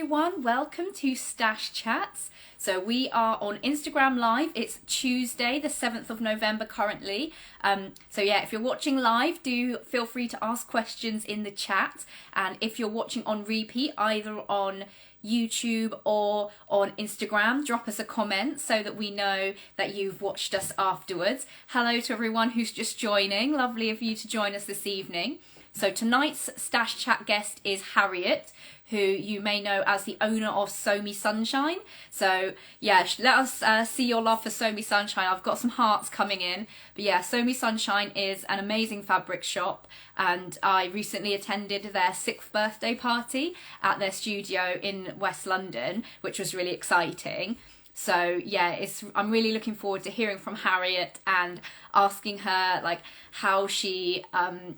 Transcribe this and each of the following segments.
everyone, welcome to Stash Chats. So we are on Instagram Live. It's Tuesday the 7th of November currently. So yeah, if you're watching live, do feel free to ask questions in the chat. And if you're watching on repeat, either on YouTube or on Instagram, drop us a comment so that we know that you've watched us afterwards. Hello to everyone who's just joining. Lovely of you to join us this evening. So tonight's Stash Chat guest is Harriet, who you may know as the owner of Somi Sunshine. So yeah, let us see your love for Somi Sunshine. I've got some hearts coming in. But yeah, Somi Sunshine is an amazing fabric shop, and I recently attended their 6th birthday party at their studio in West London, which was really exciting. So yeah, I'm really looking forward to hearing from Harriet and asking her like how she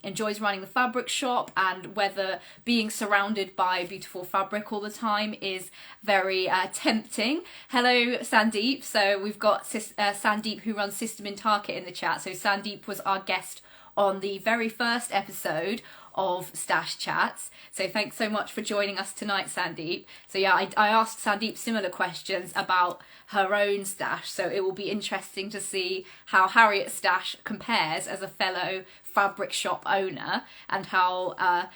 enjoys running the fabric shop, and whether being surrounded by beautiful fabric all the time is very tempting. Hello Sandeep. So we've got Sandeep, who runs System in Target, in the chat. So Sandeep was our guest on the very first episode of Stash Chats. So thanks so much for joining us tonight, Sandeep. So yeah, I asked Sandeep similar questions about her own stash, so it will be interesting to see how Harriet's stash compares as a fellow fabric shop owner, and how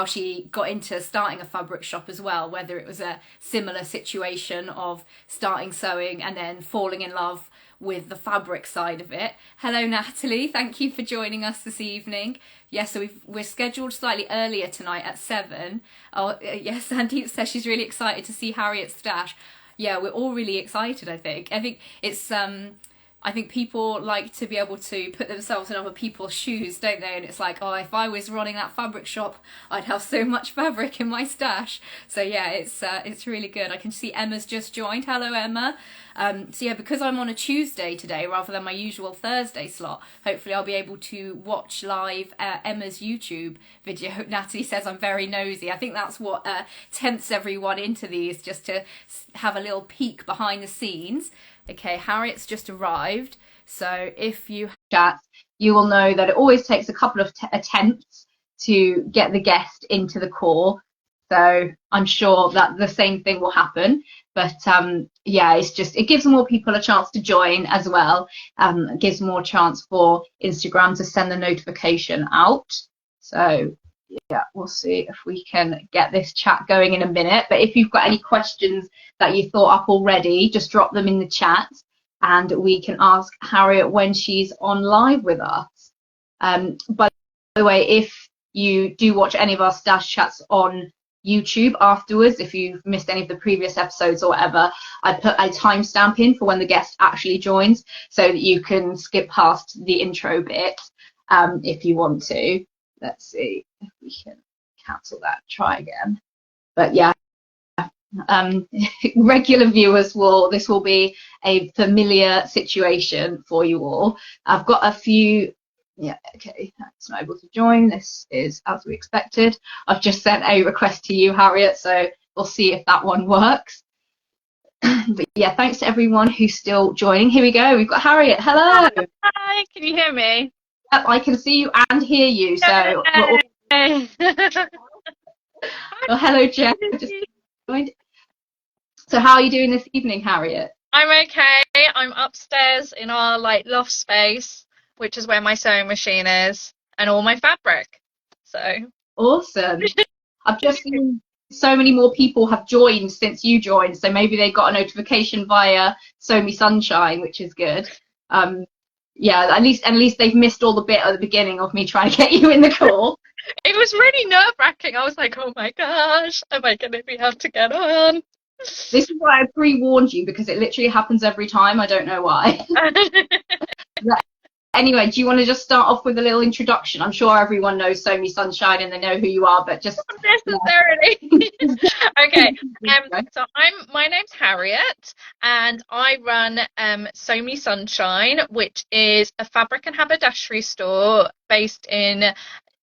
she got into starting a fabric shop as well, whether it was a similar situation of starting sewing and then falling in love with the fabric side of it. Hello Natalie, thank you for joining us this evening. Yes, so we're scheduled slightly earlier tonight at 7. Oh yes, Sandeep says she's really excited to see Harriet's stash. Yeah, we're all really excited. I think it's I think people like to be able to put themselves in other people's shoes, don't they? And it's like, oh, if I was running that fabric shop, I'd have so much fabric in my stash. So yeah, it's really good. I can see Emma's just joined. Hello, Emma. So yeah, because I'm on a Tuesday today rather than my usual Thursday slot, hopefully I'll be able to watch live Emma's YouTube video. Natalie says I'm very nosy. I think that's what tempts everyone into these, just to have a little peek behind the scenes. Okay, Harriet's just arrived. So if you chat, you will know that it always takes a couple of attempts to get the guest into the call. So I'm sure that the same thing will happen. But yeah, it gives more people a chance to join as well. It gives more chance for Instagram to send the notification out. So yeah, we'll see if we can get this chat going in a minute. But if you've got any questions that you thought up already, just drop them in the chat and we can ask Harriet when she's on live with us. By the way, if you do watch any of our Stash Chats on YouTube afterwards, if you've missed any of the previous episodes or whatever, I put a timestamp in for when the guest actually joins, so that you can skip past the intro bit if you want to. Let's see if we can cancel that, try again. But yeah, regular viewers this will be a familiar situation for you all. I've got a few. Yeah, okay, that's not able to join. This is as we expected. I've just sent a request to you, Harriet, so we'll see if that one works. But yeah, thanks to everyone who's still joining. Here we go. We've got Harriet. Hello. Hi, can you hear me? Yep, I can see you and hear you. So we're all... Well, hello, Jen. Just joined. So how are you doing this evening, Harriet? I'm okay. I'm upstairs in our loft space, which is where my sewing machine is and all my fabric. So awesome. I've just seen so many more people have joined since you joined, so maybe they got a notification via Somi Sunshine, which is good. Yeah, at least they've missed all the bit at the beginning of me trying to get you in the call. It was really nerve-wracking. I was like, oh my gosh, am I going to be able to get on? This is why I pre-warned you, because it literally happens every time. I don't know why. Anyway, do you want to just start off with a little introduction? I'm sure everyone knows Somi Sunshine and they know who you are, but just not necessarily. Okay. So my name's Harriet, and I run Somi Sunshine, which is a fabric and haberdashery store based in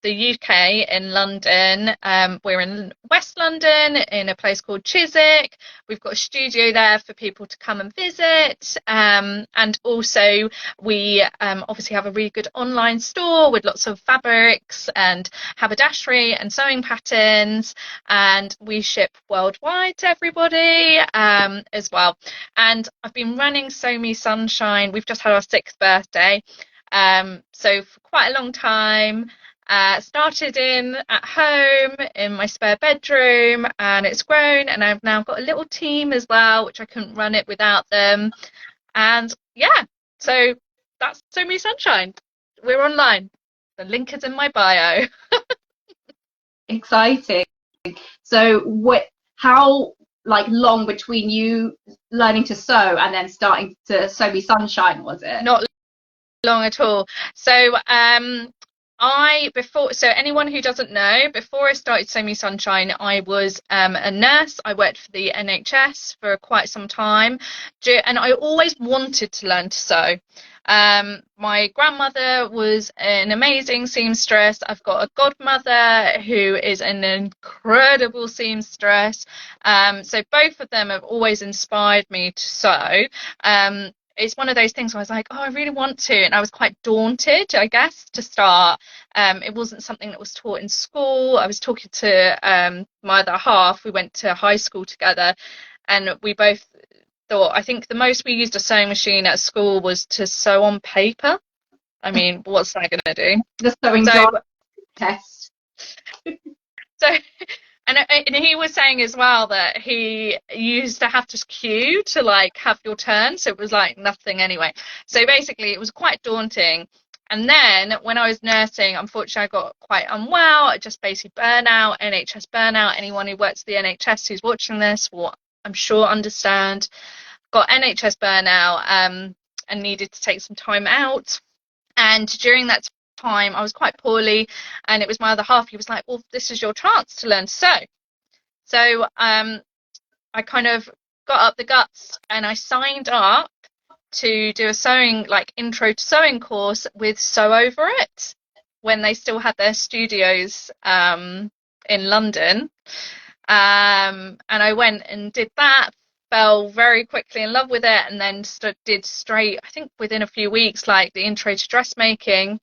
the UK in London. We're in West London in a place called Chiswick. We've got a studio there for people to come and visit. And also we obviously have a really good online store with lots of fabrics and haberdashery and sewing patterns. And we ship worldwide to everybody as well. And I've been running Sew Me Sunshine. We've just had our 6th birthday. So for quite a long time, started in at home in my spare bedroom, and it's grown, and I've now got a little team as well, which I couldn't run it without them. And yeah, so that's Sew Me Sunshine. We're online. The link is in my bio. Exciting. So how long between you learning to sew and then starting to Sew Me Sunshine was it? Not long at all. So anyone who doesn't know, before I started Sew Me Sunshine, I was a nurse. I worked for the NHS for quite some time, and I always wanted to learn to sew. My grandmother was an amazing seamstress. I've got a godmother who is an incredible seamstress. So both of them have always inspired me to sew. It's one of those things where I was like, oh, I really want to. And I was quite daunted, I guess, to start. It wasn't something that was taught in school. I was talking to my other half. We went to high school together, and we both thought, I think the most we used a sewing machine at school was to sew on paper. I mean, what's that going to do? The sewing test. So, and he was saying as well that he used to have to queue to have your turn, so it was nothing anyway. So basically, it was quite daunting. And then when I was nursing, unfortunately, I got quite unwell. I just basically burnout, NHS burnout. Anyone who works at the NHS who's watching this will, I'm sure, understand. Got NHS burnout and needed to take some time out. And during that time, I was quite poorly, and it was my other half. He was like, well, this is your chance to learn to sew. So I kind of got up the guts and I signed up to do a sewing, intro to sewing course with Sew Over It when they still had their studios in London. And I went and did that, fell very quickly in love with it, and then did straight, I think within a few weeks, the intro to dressmaking.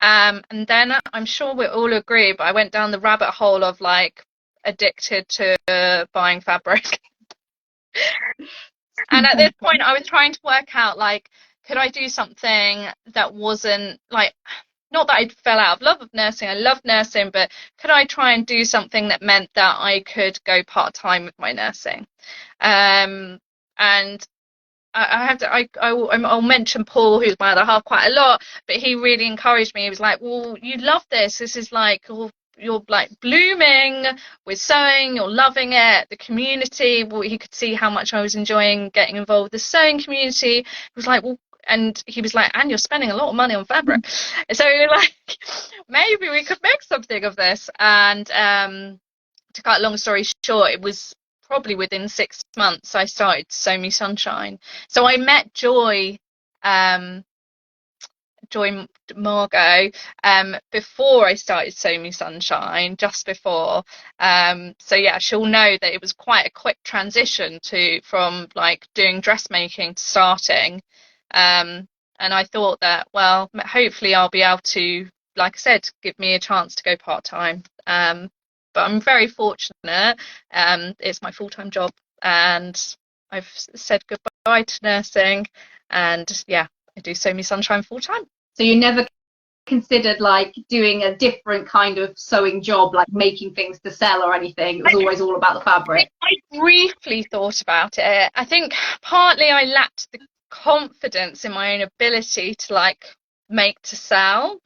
And then I'm sure we all agree, but I went down the rabbit hole of addicted to buying fabric. And at this point I was trying to work out could I do something that wasn't not that I fell out of love of nursing. I love nursing, but could I try and do something that meant that I could go part-time with my nursing? And I'll mention Paul, who's my other half, quite a lot, but he really encouraged me. He was like, well, you love this. This is you're blooming with sewing, you're loving it. The community, well, he could see how much I was enjoying getting involved with the sewing community. He was like, well, and he was like, and you're spending a lot of money on fabric. So maybe we could make something of this. And to cut a long story short, it was probably within 6 months I started Sew Me Sunshine. So I met Joy Margot before I started Sew Me Sunshine, just before. So yeah, she'll know that it was quite a quick transition from doing dressmaking to starting. And I thought that, well, hopefully I'll be able to, like I said, give me a chance to go part-time. But I'm very fortunate. It's my full-time job, and I've said goodbye to nursing, and yeah, I do Sew Me Sunshine full-time. So you never considered doing a different kind of sewing job, making things to sell or anything? It was always all about the fabric. I briefly thought about it. I think partly I lacked the confidence in my own ability to make to sell.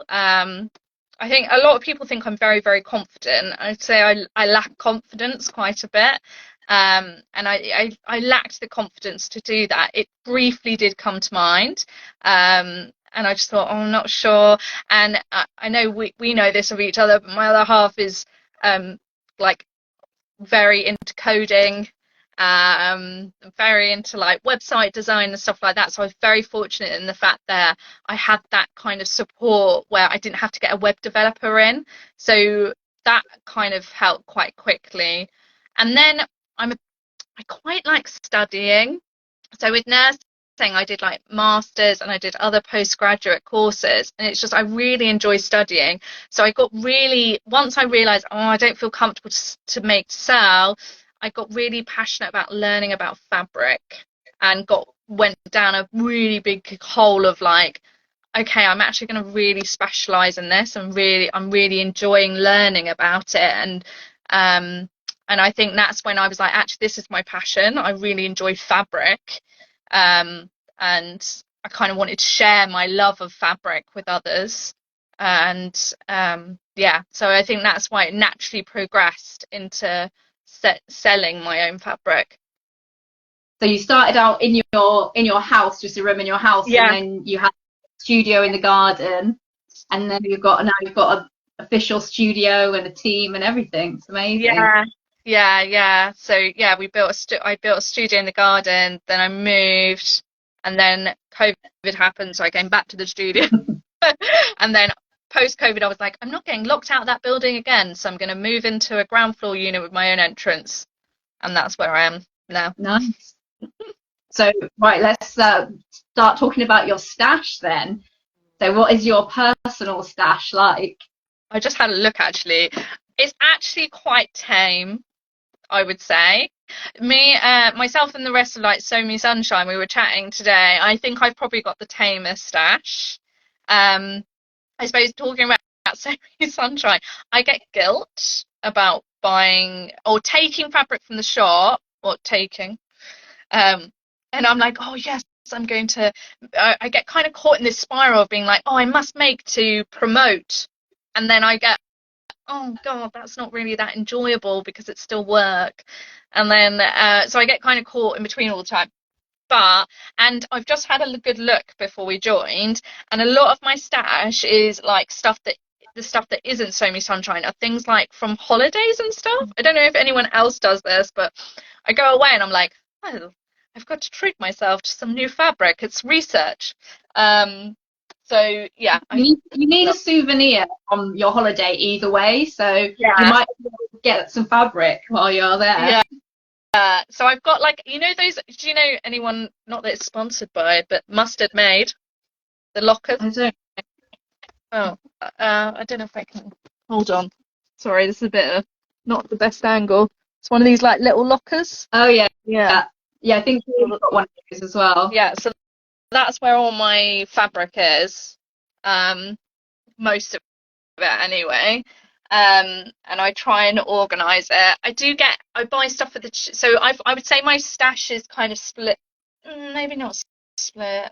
I think a lot of people think I'm very, very confident. I'd say I lack confidence quite a bit. And I lacked the confidence to do that. It briefly did come to mind. And I just thought, oh, I'm not sure. And I know we know this of each other, but my other half is very into coding. very into like website design and stuff like that. So I was very fortunate in the fact that I had that kind of support where I didn't have to get a web developer in. So that kind of helped quite quickly. And then I quite like studying. So with nursing, I did like masters and I did other postgraduate courses, and it's just I really enjoy studying. So I got really, once I realized, oh, I don't feel comfortable to sell, I got really passionate about learning about fabric, and went down a really big hole of like, okay, I'm actually going to really specialize in this, and I'm really enjoying learning about it. And I think that's when I was like, actually, this is my passion. I really enjoy fabric. And I kind of wanted to share my love of fabric with others. And yeah, so I think that's why it naturally progressed into selling my own fabric. So you started out in your house, just a room in your house, Yeah. and then you had a studio in the garden, and then you've got an official studio and a team and everything. It's amazing. Yeah. So yeah, I built a studio in the garden, then I moved, and then COVID happened, so I came back to the studio. And then post-COVID, I was like, I'm not getting locked out of that building again, so I'm going to move into a ground floor unit with my own entrance, and that's where I am now. Nice. So right, let's start talking about your stash then. So what is your personal stash like? I just had a look actually. It's actually quite tame, I would say. Myself and the rest of like So Me Sunshine, we were chatting today. I think I've probably got the tamest stash. I suppose talking about So Me Sunshine, I get guilt about buying or taking fabric from the shop, and I'm like, oh yes, I'm going to. I get kind of caught in this spiral of being like, oh, I must make to promote, and then I get, oh god, that's not really that enjoyable because it's still work. And then so I get kind of caught in between all the time. And I've just had a good look before we joined, and a lot of my stash is like the stuff that isn't So Me Sunshine are things like from holidays and stuff. I don't know if anyone else does this, but I go away and I'm like, oh, I've got to treat myself to some new fabric. It's research. So yeah, you need a souvenir on your holiday either way, so yeah. You might get some fabric while you're there. Yeah. So I've got like, you know those, do you know anyone, not that it's sponsored by, but Mustard Made, the lockers? I don't. Oh, I don't know if I can, hold on. Sorry, this is a bit of not the best angle. It's one of these like little lockers. Oh yeah. Yeah. Yeah, I think you've got one of those as well. Yeah, so that's where all my fabric is. Most of it anyway. And I try and organize it. I buy stuff for so I would say my stash is kind of split, maybe not split.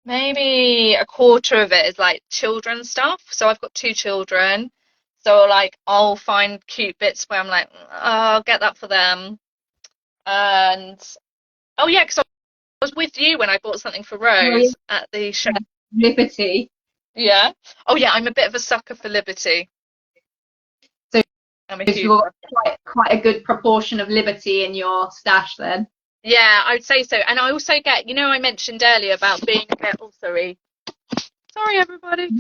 Maybe a quarter of it is like children's stuff. So I've got 2 children. So like I'll find cute bits where I'm like, oh, I'll get that for them. And oh yeah, because I was with you when I bought something for Rose at the show. Liberty. Yeah. Oh yeah, I'm a bit of a sucker for Liberty. So I'm a you've got quite a good proportion of Liberty in your stash then. Yeah, I would say so. And I also get, I mentioned earlier about being a bit, sorry everybody,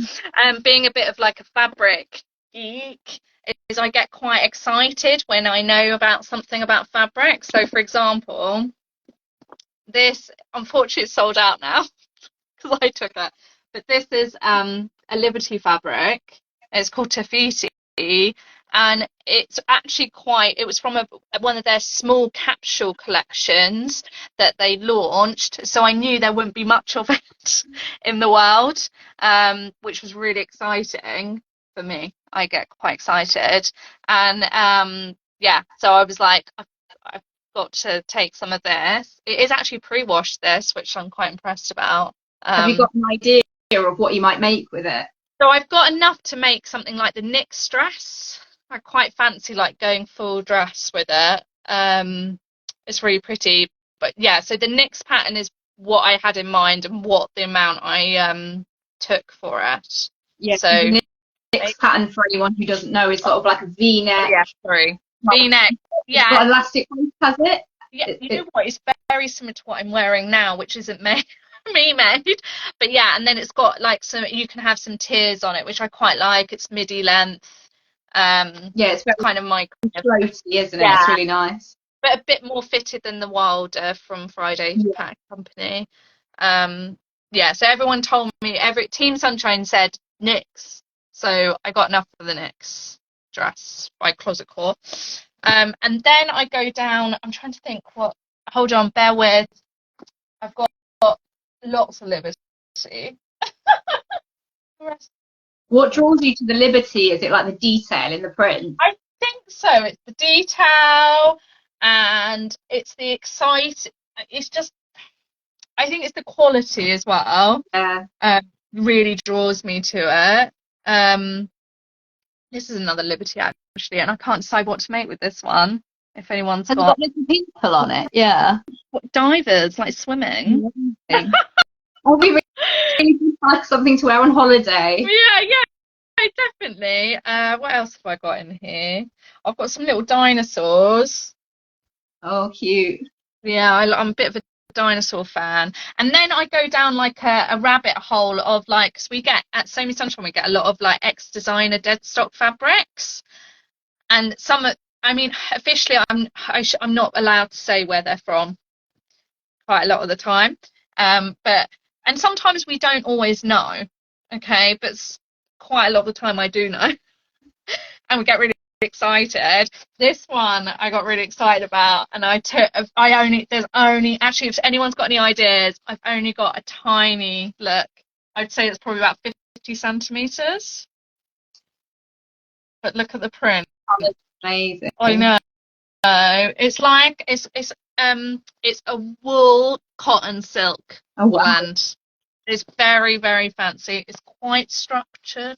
being a bit of like a fabric geek, is I get quite excited when I know about something about fabric. So for example, this, unfortunately, it's sold out now because I took it. But this is a Liberty fabric. It's called Tafiti, and it's actually it was from one of their small capsule collections that they launched. So I knew there wouldn't be much of it in the world, which was really exciting for me. I get quite excited, and yeah, so I was like, I've got to take some of this. It is actually pre-washed, this, which I'm quite impressed about. Have you got an idea of what you might make with it? So I've got enough to make something like the Knix dress. I quite fancy like going full dress with it. It's really pretty. But yeah, so the Knix pattern is what I had in mind and what the amount I took for it. Yeah. So the Knix pattern, for anyone who doesn't know, is sort of like a V-neck. Yeah, sorry. V-neck. It's got elastic waist, has it? Yeah, you know what? It's very similar to what I'm wearing now, which isn't me made. But yeah, and then it's got like you can have some tiers on it, which I quite like. It's midi length. Yeah, it's very kind of my floaty, isn't it? Yeah. It's really nice. But a bit more fitted than the Wilder from Friday Pack Company. Yeah, so everyone told me, Team Sunshine said Knix. So I got enough for the Knix dress by Closet Core. And then I go down, I'm trying to think hold on, bear with. I've got lots of Liberty. What draws you to the Liberty? Is it like the detail in the print? I think so. It's the detail and it's the it's just, I think it's the quality as well. Yeah. Really draws me to it. This is another Liberty actually, and I can't decide what to make with this one. If anyone's got little people on it, yeah. Divers, like swimming. Oh, we really like something to wear on holiday. Yeah, definitely. What else have I got in here? I've got some little dinosaurs. Oh, cute. Yeah, I'm a bit of a dinosaur fan. And then I go down like a rabbit hole of like, so we get at Semi Sunshine, we get a lot of like ex-designer dead stock fabrics, and some, I mean, officially I'm not allowed to say where they're from quite a lot of the time, but and sometimes we don't always know, okay, but quite a lot of the time I do know. And we get really excited. This one I got really excited about, and there's only actually, if anyone's got any ideas, I've only got a tiny look. I'd say it's probably about 50 centimeters, but look at the print. Oh, that's amazing. I know. It's like it's a wool cotton silk blend. It's very, very fancy. It's quite structured.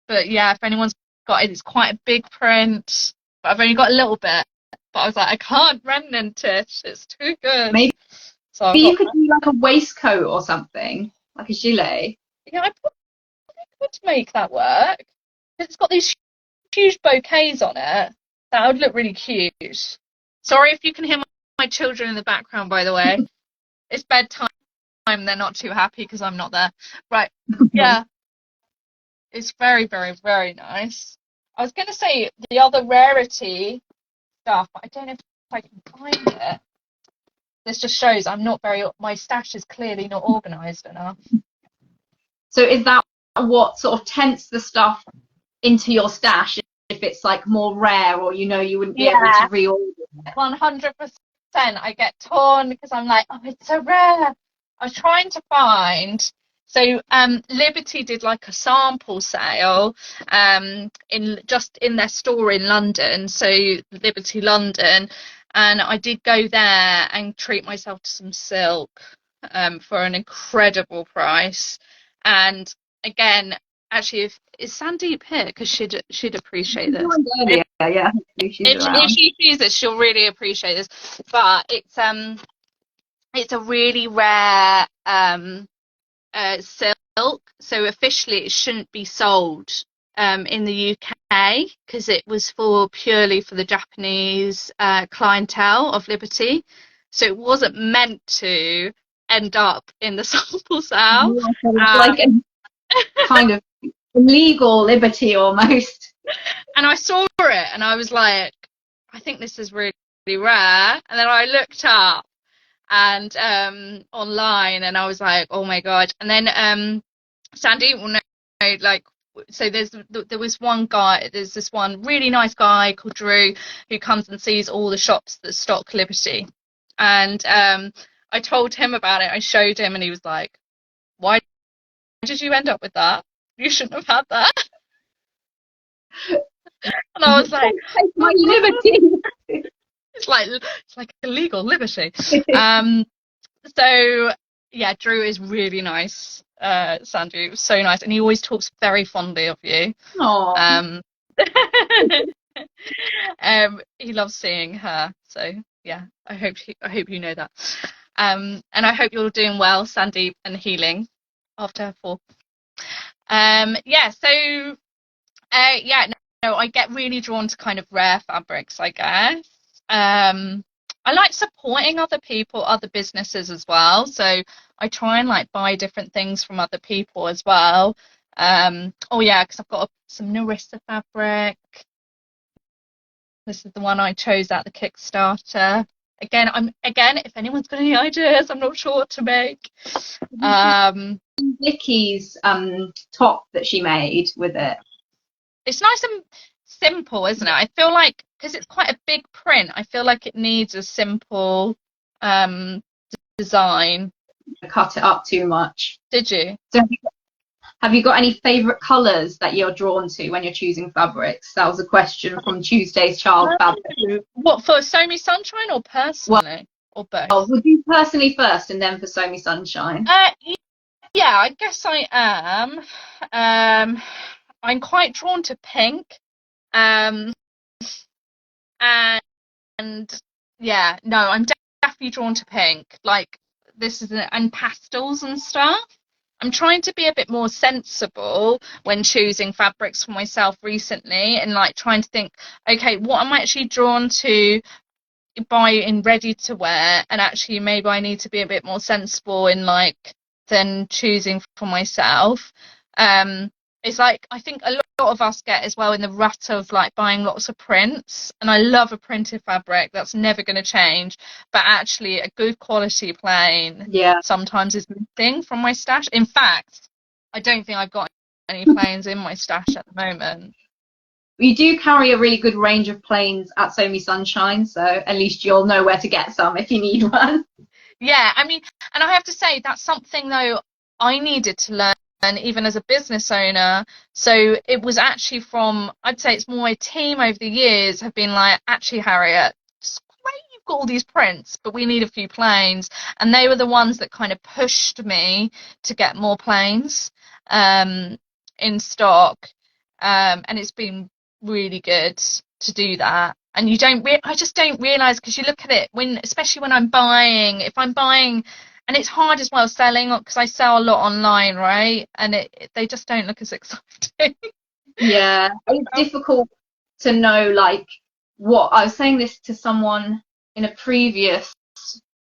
But yeah, if anyone's got it, it's quite a big print. But I've only got a little bit. But I was like, I can't remnant it. It's too good. Maybe you could do like a waistcoat or something, like a gilet. Yeah, I probably could make that work. It's got these huge bouquets on it. That would look really cute. Sorry if you can hear my children in the background, by the way. It's bedtime. They're not too happy because I'm not there. Right. Yeah. It's very, very, very nice. I was going to say the other rarity stuff, but I don't know if I can find it. This just shows my stash is clearly not organised enough. So is that what sort of tempts the stuff into your stash if it's like more rare, or you wouldn't be able to reorder it? 100%. I get torn because I'm like, oh, it's so rare. I was trying to find. So Liberty did like a sample sale in their store in London, so Liberty London, and I did go there and treat myself to some silk for an incredible price. And again, actually, is Sandeep here? Because she'd appreciate this. Yeah. If she sees this, she'll really appreciate this. But it's a really rare silk, so officially it shouldn't be sold in the UK because it was purely for the Japanese clientele of Liberty, so it wasn't meant to end up in the sample sale. Like a kind of illegal Liberty almost. And I saw it and I was like, I think this is really, really rare. And then I looked up and online, and I was like, oh my god. And then Sandy will know, like, so there was one guy, there's this one really nice guy called Drew who comes and sees all the shops that stock Liberty, and I told him about it. I showed him and he was like, why did you end up with that? You shouldn't have had that. And I was like, take my Liberty. It's like illegal Liberty. So yeah, Drew is really nice. Sandy was so nice, and he always talks very fondly of you. Aww. He loves seeing her. So yeah, I hope you know that. And I hope you're doing well, Sandeep, and healing after her fall. Yeah. So yeah. know, I get really drawn to kind of rare fabrics, I guess. I like supporting other people, other businesses as well. So I try and like buy different things from other people as well. Oh yeah, because I've got some Narissa fabric. This is the one I chose at the Kickstarter. Again, if anyone's got any ideas, I'm not sure what to make. Vicky's top that she made with it. It's nice and simple, isn't it? I feel like because it's quite a big print, I feel like it needs a simple design. Cut it up too much. Did you? So have you got any favourite colours that you're drawn to when you're choosing fabrics? That was a question from Tuesday's Child Fabric. What, for Sew Me Sunshine or personally? Or both? Oh, would you personally first and then for Sew Me Sunshine? Yeah, I guess I am. I'm quite drawn to pink. And yeah, no, I'm definitely drawn to pink. Like this is and pastels and stuff. I'm trying to be a bit more sensible when choosing fabrics for myself recently, and like trying to think, okay, what am I actually drawn to buy in ready to wear, and actually maybe I need to be a bit more sensible in like then choosing for myself. It's like I think a lot of us get as well in the rut of like buying lots of prints, and I love a printed fabric, that's never going to change, but actually a good quality plain sometimes is missing from my stash. In fact, I don't think I've got any plains in my stash at the moment. You do carry a really good range of plains at Sew Me Sunshine, so at least you'll know where to get some if you need one. Yeah, I mean, and I have to say that's something though I needed to learn even as a business owner. So it was actually from, I'd say it's more my team over the years have been like, actually Harriet, it's great you've got all these prints, but we need a few plains, and they were the ones that kind of pushed me to get more plains in stock, and it's been really good to do that. And I just don't realize, because you look at it especially when if I'm buying, and it's hard as well selling, because I sell a lot online, right? And they just don't look as exciting. Yeah, it's difficult to know, like, what I was saying this to someone in a previous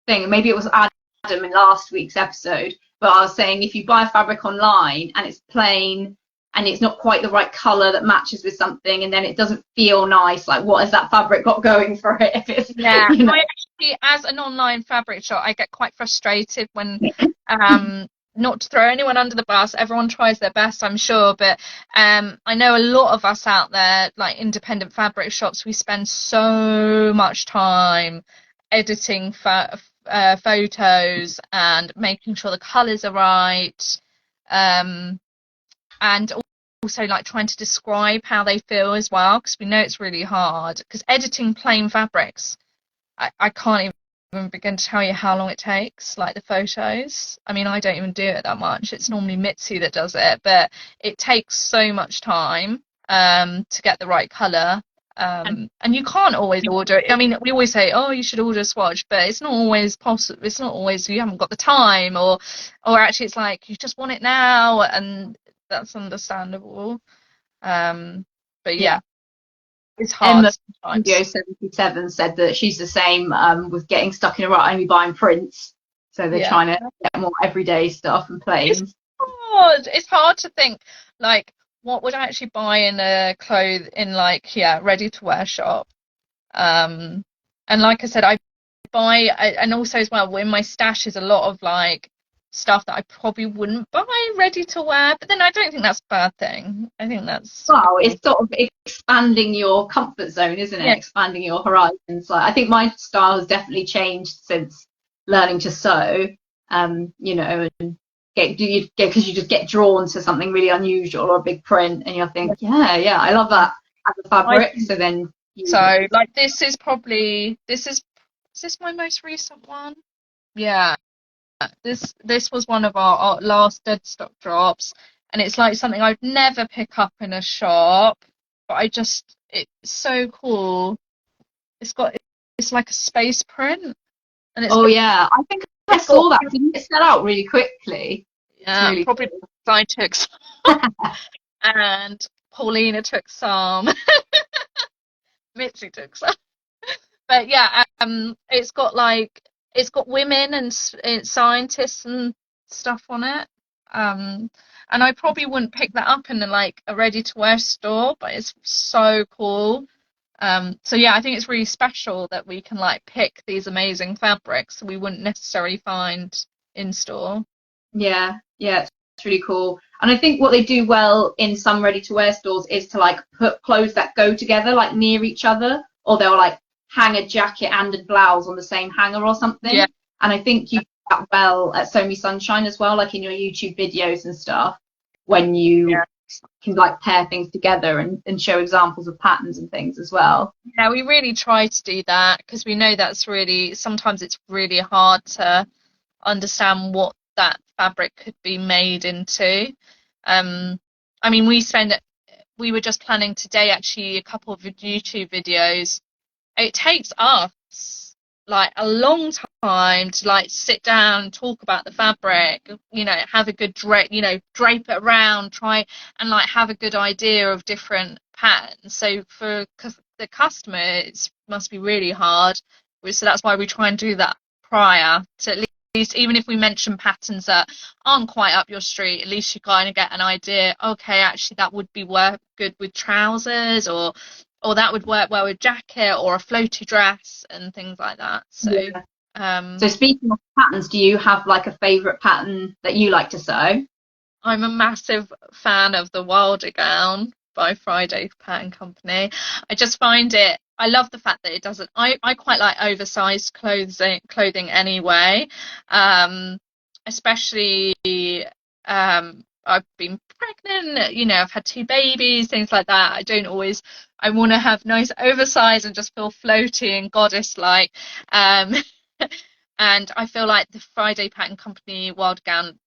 thing, maybe it was Adam in last week's episode, but I was saying if you buy fabric online and it's plain and it's not quite the right color that matches with something, and then it doesn't feel nice, like what has that fabric got going for it? If it's, yeah, you know. I actually, as an online fabric shop, I get quite frustrated when not to throw anyone under the bus, everyone tries their best, I'm sure, but I know a lot of us out there, like independent fabric shops, we spend so much time editing photos and making sure the colors are right, and also like trying to describe how they feel as well, because we know it's really hard, because editing plain fabrics, I can't even begin to tell you how long it takes, like the photos. I mean, I don't even do it that much, it's normally Mitzi that does it, but it takes so much time to get the right color, and you can't always order it. I mean, we always say, oh, you should order a swatch, but it's not always possible. It's not always you haven't got the time, or actually it's like you just want it now, and that's understandable. But yeah, it's hard. Studio 77 said that she's the same with getting stuck in a rut, only buying prints, so they're trying to get more everyday stuff and plains. It's hard to think like what would I actually buy in a ready to wear shop, and like I said, I buy, and also as well in my stash is a lot of like stuff that I probably wouldn't buy ready to wear, but then I don't think that's a bad thing. I think that's it's sort of expanding your comfort zone, isn't it? Yeah. Expanding your horizons. Like I think my style has definitely changed since learning to sew, you know, and because you just get drawn to something really unusual or a big print, and you think, yeah, I love that as a fabric. Like this is my most recent one? Yeah. This was one of our last dead stock drops, and it's like something I'd never pick up in a shop, but it's so cool. It's like a space print, and it's I think I saw that. Didn't it sell out really quickly? Yeah, really probably cool. I took and Paulina took some. Mitzi took some. But yeah, it's got women and scientists and stuff on it. And I probably wouldn't pick that up in like a ready-to-wear store, but it's so cool. So yeah, I think it's really special that we can like pick these amazing fabrics we wouldn't necessarily find in store. Yeah, it's really cool. And I think what they do well in some ready-to-wear stores is to like put clothes that go together like near each other, or they'll like hang a jacket and a blouse on the same hanger or something. Yeah. And I think you do that well at Sew Me Sunshine as well, like in your YouTube videos and stuff, when you can like pair things together and show examples of patterns and things as well. Yeah, we really try to do that because we know sometimes it's really hard to understand what that fabric could be made into. I mean, we were just planning today actually a couple of YouTube videos. It takes us like a long time to like sit down and talk about the fabric, have a good drape it around, try and like have a good idea of different patterns. So for the customer, it must be really hard. So that's why we try and do that prior to, at least even if we mention patterns that aren't quite up your street, at least you kind of get an idea. Okay, actually that would be good with trousers, or that would work well with jacket or a floaty dress and things like that. So so speaking of patterns, do you have like a favorite pattern that you like to sew? I'm a massive fan of the Wilder gown by Friday Pattern Company. I just find I love the fact that it doesn't, I quite like oversized clothing anyway, especially I've been pregnant, I've had 2 babies, things like that. I want to have nice oversized and just feel floaty and goddess like. And I feel like the Friday Pattern Company Wild Gown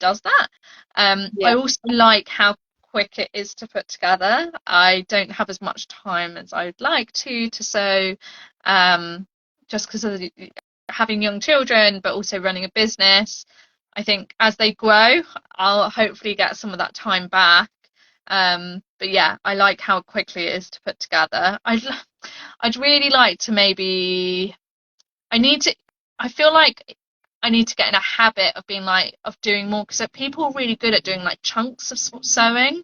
does that. I also like how quick it is to put together. I don't have as much time as I would like to sew, just because of having young children, but also running a business. I think as they grow, I'll hopefully get some of that time back. But yeah, I like how quickly it is to put together. I'd really like to I feel like I need to get in a habit of doing more, because people are really good at doing like chunks of sewing,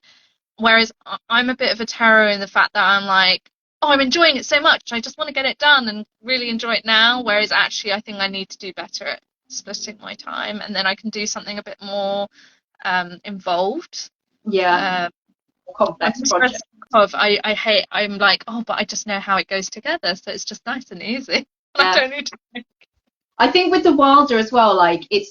whereas I'm a bit of a terror in the fact that I'm like, oh, I'm enjoying it so much, I just want to get it done and really enjoy it now, whereas actually I think I need to do better at splitting my time, and then I can do something a bit more involved. Complex project. I'm like, oh, but I just know how it goes together, so it's just nice and easy. I don't need to think. I think with the Wilder as well, like it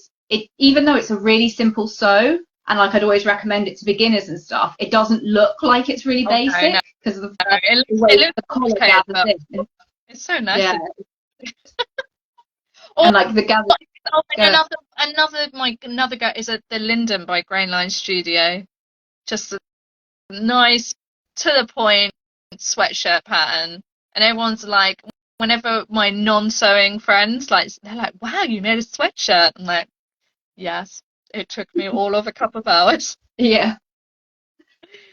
even though it's a really simple sew, and like I'd always recommend it to beginners and stuff, it doesn't look like it's really basic because of the way the collar gathers in. It's so nice. Yeah. And like the gather. Another go is the Linden by Grainline Studio. Just a nice, to the point sweatshirt pattern, and everyone's like, whenever my non-sewing friends they're like, wow, you made a sweatshirt. I'm like, yes, it took me all of a couple of hours. Yeah,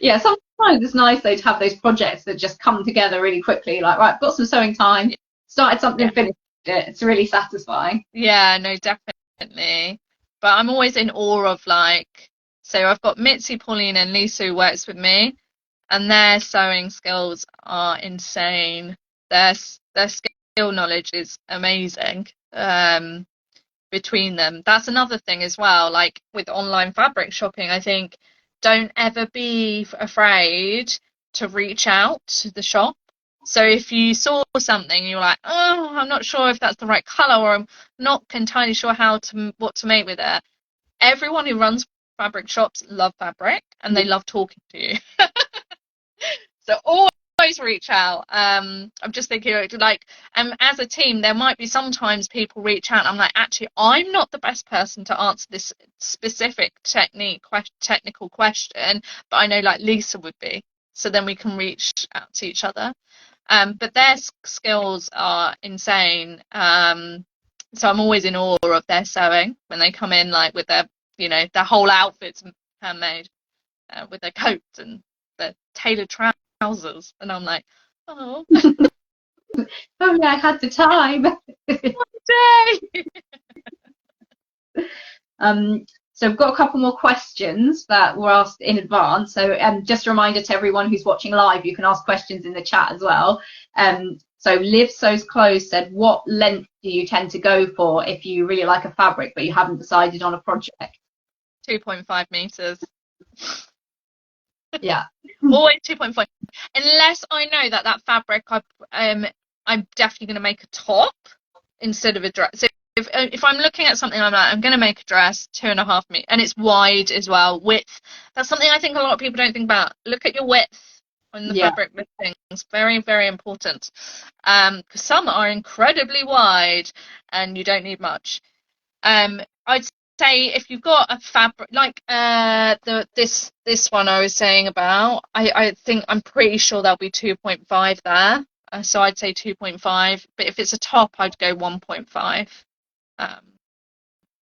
sometimes it's nice though to have those projects that just come together really quickly, like, right, I've got some sewing time, started something, finished it. It's really satisfying. Yeah, no, definitely. But I'm always in awe of so I've got Mitzi, Paulina and Lisa who works with me, and their sewing skills are insane. Their skill knowledge is amazing between them. That's another thing as well, like with online fabric shopping, I think don't ever be afraid to reach out to the shop. So if you saw something, you're like, oh, I'm not sure if that's the right color, or I'm not entirely sure what to make with it. Everyone who runs fabric shops love fabric, and they love talking to you. So always reach out. I'm just thinking as a team, there might be sometimes people reach out and I'm like, actually, I'm not the best person to answer this specific technical question, but I know like Lisa would be, so then we can reach out to each other. But their skills are insane, so I'm always in awe of their sewing when they come in, like with their their whole outfits handmade, with their coats and tailored trousers, and I'm like, oh, Only I had the time. day. So I've got a couple more questions that were asked in advance. So just a reminder to everyone who's watching live, you can ask questions in the chat as well. So Liv Sews Clothes said, what length do you tend to go for if you really like a fabric but you haven't decided on a project? 2.5 meters. Yeah. Always 2.5. Unless I know that fabric, I'm definitely going to make a top instead of a dress. So if I'm looking at something, I'm going to make a dress 2.5 meters, and it's wide as well. Width. That's something I think a lot of people don't think about. Look at your width on the fabric listings. Very, very important. Because some are incredibly wide, and you don't need much. I'd say if you've got a fabric like this one I was saying about, I think I'm pretty sure there'll be 2.5 there. So I'd say 2.5. But if it's a top, I'd go 1.5.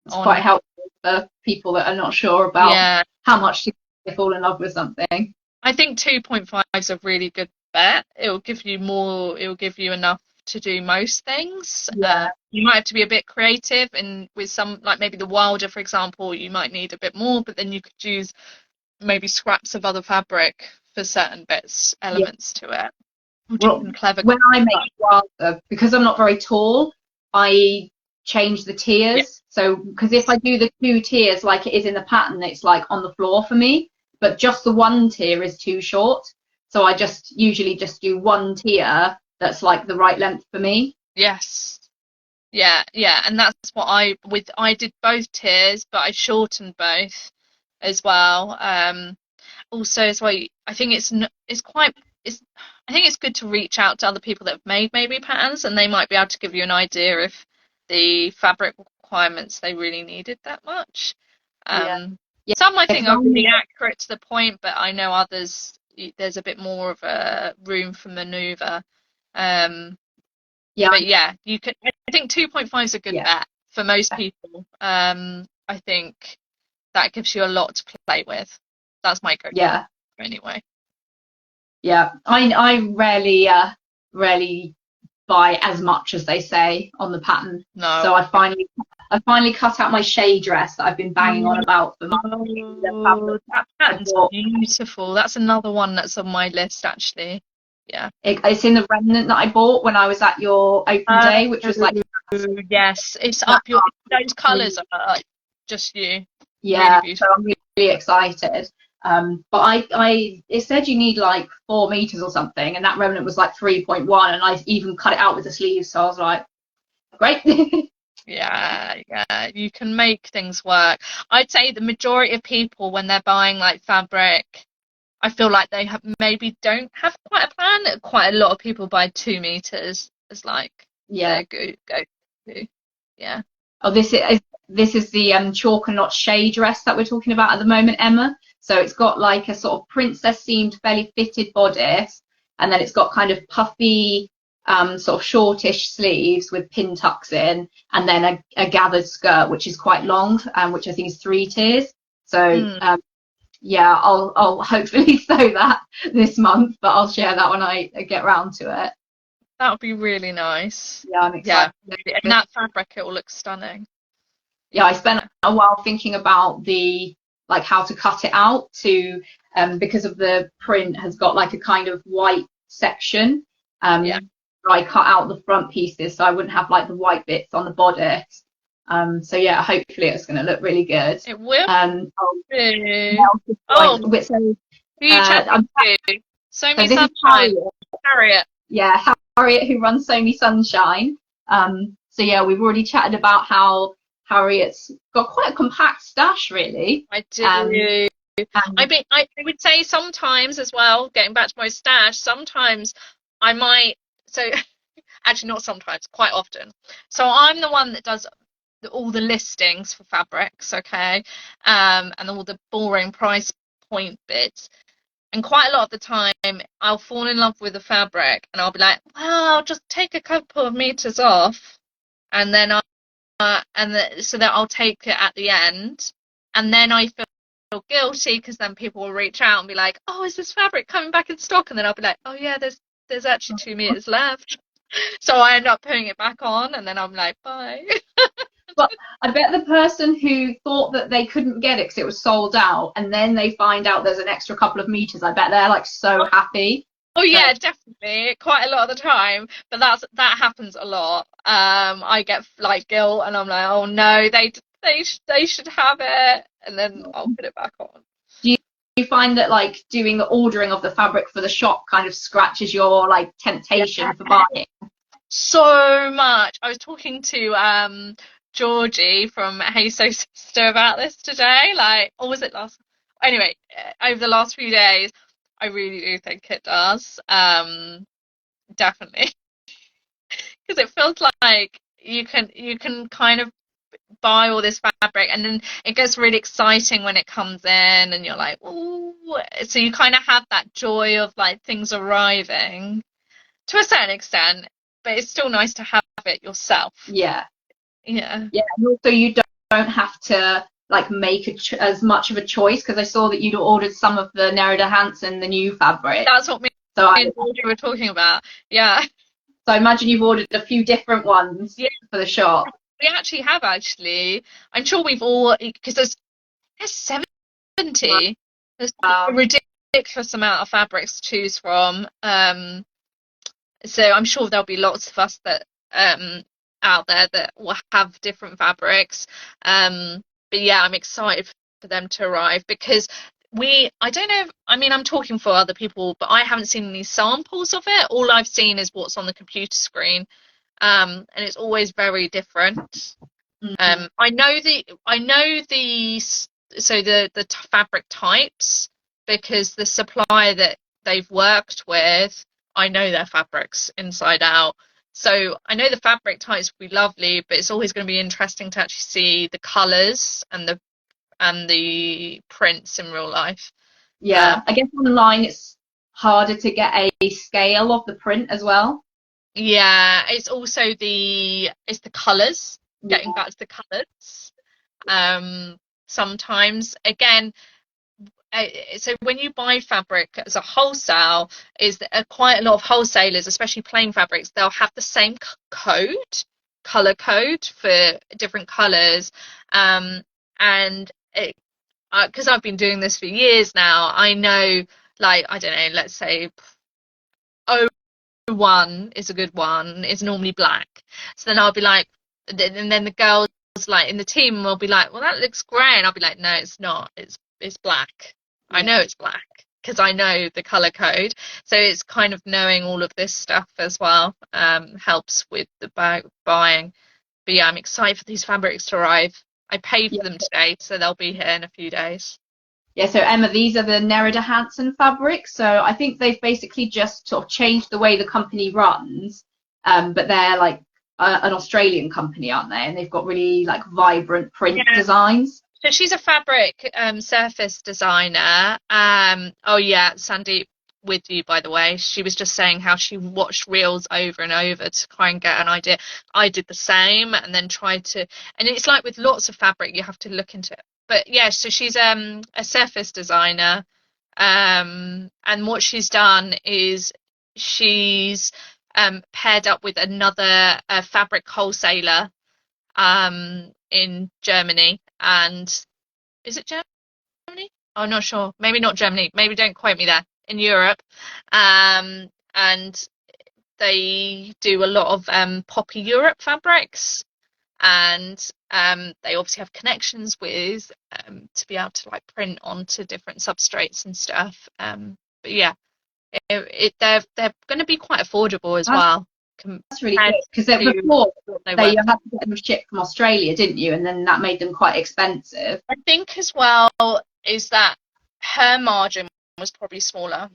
It's quite helpful for people that are not sure about how much to fall in love with something. I think 2.5 is a really good bet. It'll give you more. It'll give you enough to do most things. You might have to be a bit creative, and with some, like maybe the Wilder, for example, you might need a bit more, but then you could use maybe scraps of other fabric for certain bits, elements to it. Well, clever. When I make Wilder, because I'm not very tall, I change the tiers. So because if I do the 2 tiers like it is in the pattern, it's like on the floor for me, but just the 1 tier is too short, so I usually just do 1 tier that's like the right length for me. Yes. Yeah, and that's what I did both tiers, but I shortened both as well. Also as well, I think I think it's good to reach out to other people that have made maybe patterns, and they might be able to give you an idea if the fabric requirements they really needed that much. Some I think are really accurate to the point, but I know others there's a bit more of a room for maneuver. But you could. I think 2.5 is a good bet for most people. I think that gives you a lot to play with. That's my go-to anyway. Yeah, I rarely buy as much as they say on the pattern. No. So I finally cut out my shade dress that I've been banging on about for months. That pattern's beautiful. That's another one that's on my list actually. Yeah. It's in the remnant that I bought when I was at your open day, which was like yes, it's up your those colours are like just you. Yeah, really so I'm really excited. But it said you need like 4 meters or something, and that remnant was like 3.1, and I even cut it out with the sleeves, so I was like, great. Yeah, you can make things work. I'd say the majority of people when they're buying like fabric, I feel like they don't have quite a plan. Quite a lot of people buy 2 meters as like their go. Yeah. Oh, this is the chalk and knot shade dress that we're talking about at the moment, Emma. So it's got like a sort of princess seamed belly fitted bodice, and then it's got kind of puffy sort of shortish sleeves with pin tucks in, and then a gathered skirt which is quite long, which I think is 3 tiers. So I'll hopefully sew that this month, but I'll share that when I get round to it. That would be really nice. Yeah, I'm excited. Yeah, and that fabric, it will look stunning. Yeah, I spent a while thinking about how to cut it out because of the print has got like a kind of white section. I cut out the front pieces so I wouldn't have like the white bits on the bodice. So yeah, hopefully it's going to look really good. It will. So this is Harriet. Yeah, Harriet, who runs Sew Me Sunshine. So yeah, we've already chatted about how Harriet's got quite a compact stash, really. I do. I would say sometimes as well, getting back to my stash, sometimes I might, actually not sometimes, quite often. So I'm the one that does all the listings for fabrics, okay, and all the boring price point bits. And quite a lot of the time, I'll fall in love with the fabric, and I'll be like, well, I'll just take a couple of meters off, and then so that I'll take it at the end, and then I feel guilty because then people will reach out and be like, oh, is this fabric coming back in stock? And then I'll be like, oh yeah, there's actually 2 meters left. So I end up putting it back on, and then I'm like, bye. But I bet the person who thought that they couldn't get it because it was sold out, and then they find out there's an extra couple of meters, I bet they're like so happy. Oh yeah, definitely, quite a lot of the time. But that happens a lot. I get like guilt, and I'm like, oh no, they should have it, and then I'll put it back on. Do you find that like doing the ordering of the fabric for the shop kind of scratches your like temptation for buying? So much. I was talking to Georgie from Hey So Sister about this today. Like, or was it last? Anyway, over the last few days, I really do think it does. Definitely, because it feels like you can kind of buy all this fabric, and then it gets really exciting when it comes in, and you're like, ooh. So you kind of have that joy of like things arriving to a certain extent, but it's still nice to have it yourself. Yeah. Yeah. Yeah, and also you don't have to like make as much of a choice, because I saw that you'd ordered some of the Nerida Hansen, the new fabric. That's what me and Georgie were talking about. Yeah. So I imagine you've ordered a few different ones for the shop. We actually have, actually. I'm sure we've all, because there's 70. There's a ridiculous amount of fabrics to choose from. So I'm sure there'll be lots of us that out there that will have different fabrics. But yeah, I'm excited for them to arrive, because I don't know, I mean, I'm talking for other people, but I haven't seen any samples of it. All I've seen is what's on the computer screen. And it's always very different. Mm-hmm. I know the fabric types, because the supplier that they've worked with, I know their fabrics inside out. So I know the fabric types will be lovely, but it's always going to be interesting to actually see the colours and the prints in real life. Yeah, I guess online it's harder to get a scale of the print as well. Yeah, it's also the colours. Getting back to the colours. Sometimes, again, so when you buy fabric as a wholesale, quite a lot of wholesalers, especially plain fabrics, they'll have the same color code for different colors. And because I've been doing this for years now, I know, like, I don't know, let's say 01 is a good one, it's normally black. So then I'll be like, and then the girls like in the team will be like, well, that looks grey, and I'll be like, no, it's not, it's black. I know it's black because I know the color code. So it's kind of knowing all of this stuff as well helps with the buying. But yeah, I'm excited for these fabrics to arrive. I paid for them today, so they'll be here in a few days. Yeah, so Emma, these are the Nerida Hansen fabrics. So I think they've basically just sort of changed the way the company runs, but they're like an Australian company, aren't they? And they've got really like vibrant print designs. So she's a fabric surface designer. Oh yeah, Sandeep with you, by the way. She was just saying how she watched reels over and over to try and get an idea. I did the same, and then tried to, and it's like with lots of fabric, you have to look into it. But yeah, so she's a surface designer, and what she's done is she's paired up with another fabric wholesaler in Germany. And is it Germany? I'm not sure. Maybe not Germany. Maybe don't quote me there. In Europe. And they do a lot of Poppy Europe fabrics. And they obviously have connections with to be able to like print onto different substrates and stuff. But yeah, they're going to be quite affordable as well. That's really good, because before you had to get them shipped from Australia, didn't you? And then that made them quite expensive. I think as well is that her margin was probably smaller.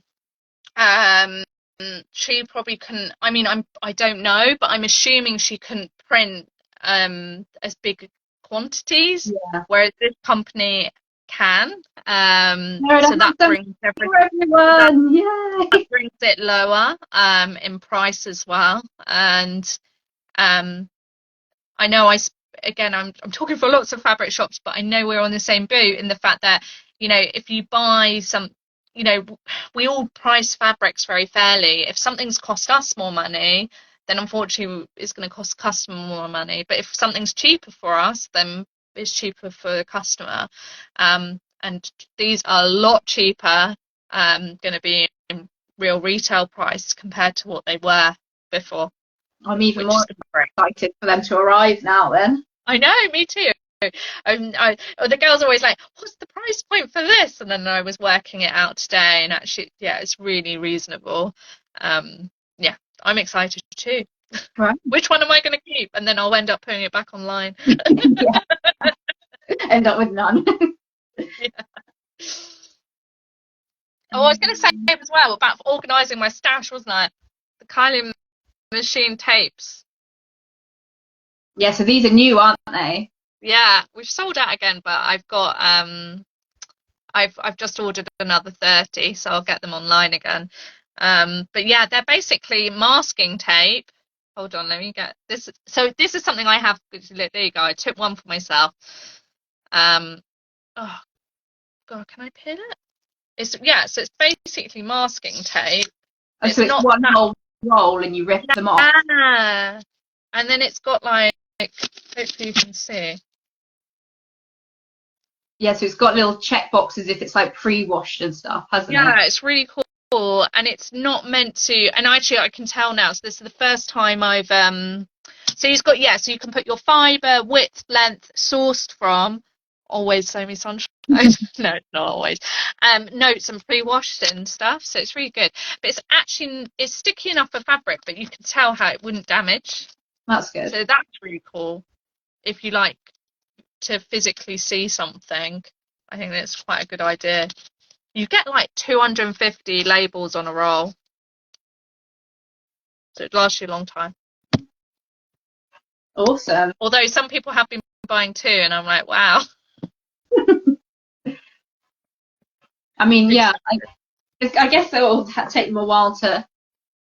She probably couldn't. I mean, I don't know, but I'm assuming she couldn't print as big quantities, whereas this company can. So that brings everyone. That brings it lower in price as well. And I know I'm talking for lots of fabric shops, but I know we're on the same boat in the fact that you know, if you buy some, you know, we all price fabrics very fairly. If something's cost us more money, then unfortunately it's going to cost the customer more money. But if something's cheaper for us, then it's cheaper for the customer. And these are a lot cheaper, going to be in real retail price compared to what they were before. I'm even more excited for them to arrive now then. I know, me too. The girl's always like, what's the price point for this? And then I was working it out today, and actually, yeah, it's really reasonable. Yeah, I'm excited too. Right. Which one am I going to keep? And then I'll end up putting it back online. End up with none. Yeah. Oh, I was going to say as well about organising my stash, wasn't I? The Kylie Machine tapes. Yeah, so these are new, aren't they? Yeah, we've sold out again, but I've got I've just ordered another 30, so I'll get them online again. But yeah, they're basically masking tape. Hold on, let me get this. So this is something I have. There you go. I took one for myself. Oh God, can I pin it? So it's basically masking tape. Oh, so it's not one whole roll and you rip them off. And then it's got like, hopefully you can see. Yeah, so it's got little check boxes if it's like pre-washed and stuff, hasn't it? Yeah, it's really cool, and it's not meant to. And actually, I can tell now. So this is the first time I've. So you've got so you can put your fibre, width, length, sourced from. Always Semi Sunshine. No, not always. Notes and pre-washed and stuff. So it's really good. But it's sticky enough for fabric, but you can tell how it wouldn't damage. That's good. So that's really cool. If you like to physically see something, I think that's quite a good idea. You get like 250 labels on a roll, so it lasts you a long time. Awesome. Although some people have been buying 2, and I'm like, wow. I mean, yeah, I guess it will take them a while to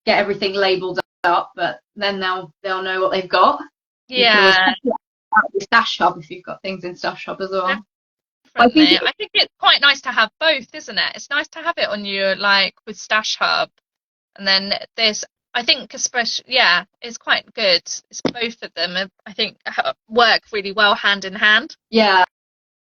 get everything labelled up, but then they'll know what they've got. Yeah. Stash Hub if you've got things in Stash Hub as well. I think it's quite nice to have both, isn't it? It's nice to have it on you, like with Stash Hub, and then there's, I think, especially, it's quite good. It's both of them. I think work really well hand in hand. Yeah,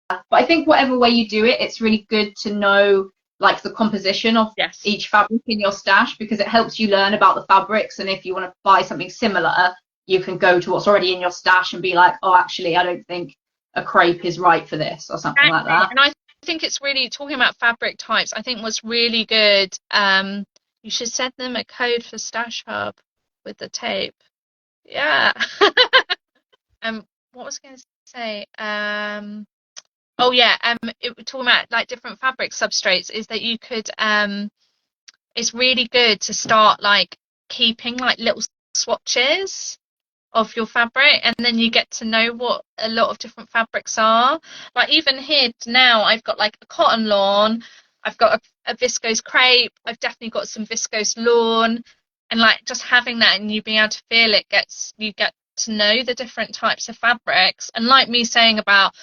but I think whatever way you do it, it's really good to know like the composition of each fabric in your stash, because it helps you learn about the fabrics, and if you want to buy something similar, you can go to what's already in your stash and be like, oh, actually, I don't think a crepe is right for this, or something like that. And I think it's really, talking about fabric types, I think what's really good, you should send them a code for Stash Hub with the tape. Yeah. What was I going to say? Talking about like different fabric substrates, is that you could, it's really good to start like keeping like little swatches of your fabric, and then you get to know what a lot of different fabrics are. Like even here now, I've got like a cotton lawn, I've got a viscose crepe, I've definitely got some viscose lawn, and like just having that and you being able to feel it you get to know the different types of fabrics. And like me saying about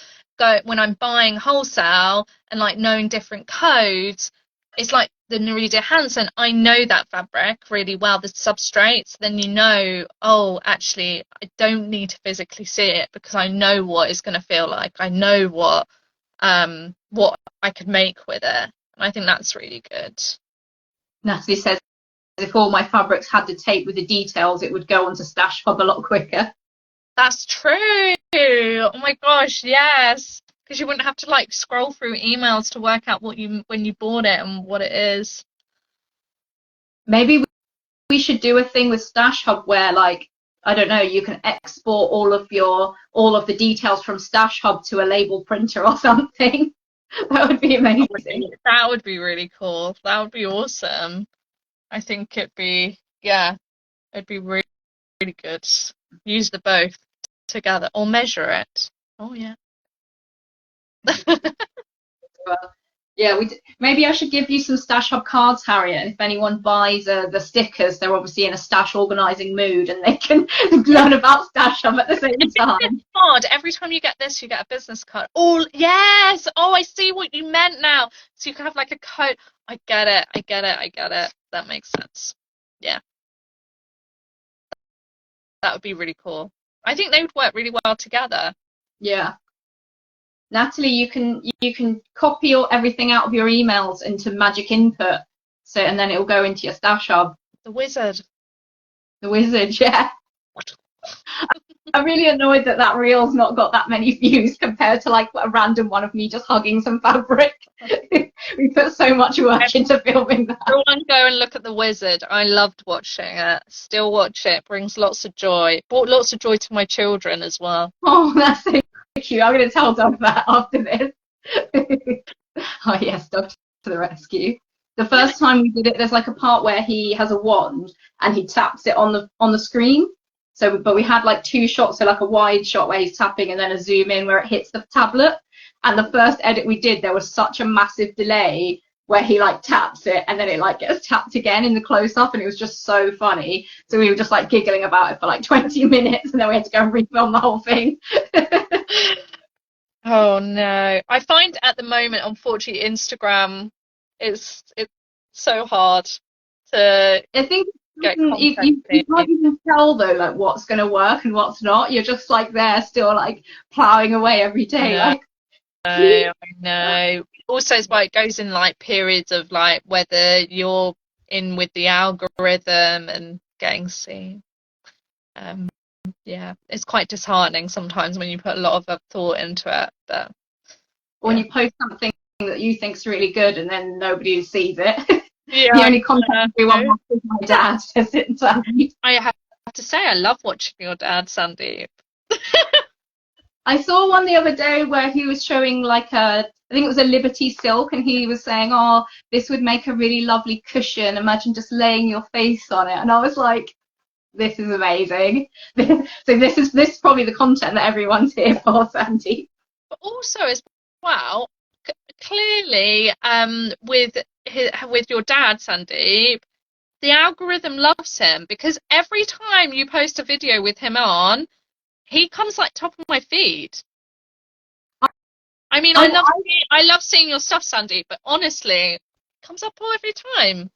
when I'm buying wholesale and like knowing different codes, it's like the Nerida Hansen, I know that fabric really well, the substrates, then you know, oh, actually, I don't need to physically see it because I know what it's going to feel like. I know what I could make with it. And I think that's really good. Natalie says, if all my fabrics had the tape with the details, it would go onto Stash Hub a lot quicker. That's true. Oh my gosh, yes. Because you wouldn't have to like scroll through emails to work out when you bought it and what it is. Maybe we should do a thing with Stash Hub where, like, I don't know, you can export all of the details from Stash Hub to a label printer or something. That would be amazing. That would be really cool. That would be awesome. I think it'd be really, really good. Use the both together or measure it. Oh yeah. Well, Yeah, maybe I should give you some Stash Hub cards, Harriet. And if anyone buys the stickers, they're obviously in a stash organising mood, and they can learn about Stash Hub at the same time. Card. Every time you get this, you get a business card. Oh yes! Oh, I see what you meant now. So you can have like a code. I get it. I get it. I get it. That makes sense. Yeah, that would be really cool. I think they would work really well together. Yeah. Natalie, you can copy everything out of your emails into Magic Input, and then it will go into your Stash Hub. The wizard. The wizard, yeah. I'm really annoyed that reel's not got that many views compared to like a random one of me just hugging some fabric. We put so much work into filming that. Everyone go and look at the wizard. I loved watching it. Still watch it. Brings lots of joy. Brought lots of joy to my children as well. Oh, that's so cute. I'm going to tell Doug that after this. Oh yes, Doug to the rescue. The first time we did it, there's like a part where he has a wand and he taps it on the screen. So, but we had like two shots, so like a wide shot where he's tapping and then a zoom in where it hits the tablet. And the first edit we did, there was such a massive delay where he like taps it and then it like gets tapped again in the close up, and it was just so funny. So we were just like giggling about it for like 20 minutes, and then we had to go and refilm the whole thing. Oh no. I find at the moment, unfortunately, Instagram it's so hard to I think get you content. can't even tell though like what's going to work and what's not. You're just like there still like plowing away every day. Yeah. Like I know. Also, it's like it goes in like periods of like whether you're in with the algorithm and getting seen. Yeah, it's quite disheartening sometimes when you put a lot of thought into it. But when you post something that you think's really good and then nobody sees it. yeah, The only content everyone wants is my dad to sit inside. I have to say, I love watching your dad, Sandeep. I saw one the other day where he was showing like I think it was a Liberty silk, and he was saying, oh, this would make a really lovely cushion. Imagine just laying your face on it. And I was like, this is amazing. So this is probably the content that everyone's here for, Sandy. But also as well, clearly, with your dad, Sandeep, the algorithm loves him because every time you post a video with him on, he comes like top of my feed. I mean, I love seeing your stuff, Sandeep, but honestly, it comes up all every time.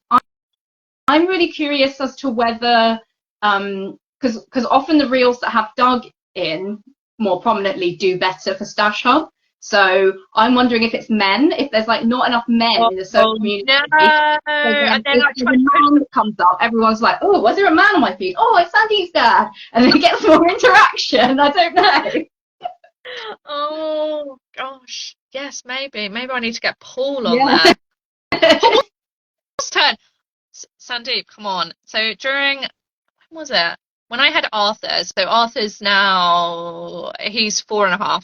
I'm really curious as to whether, because often the reels that have Doug in more prominently do better for Stash Hub. So I'm wondering if it's men, if there's like not enough men in the social community. No. And then if a man comes up, everyone's like, oh, was there a man on my feed? Oh, it's Sandy's dad. And then it gets more interaction. I don't know. Oh gosh, yes, maybe I need to get Paul on there. Paul's turn. Sandeep, come on. So during, when was it? When I had Arthur. So Arthur's now, he's 4.5.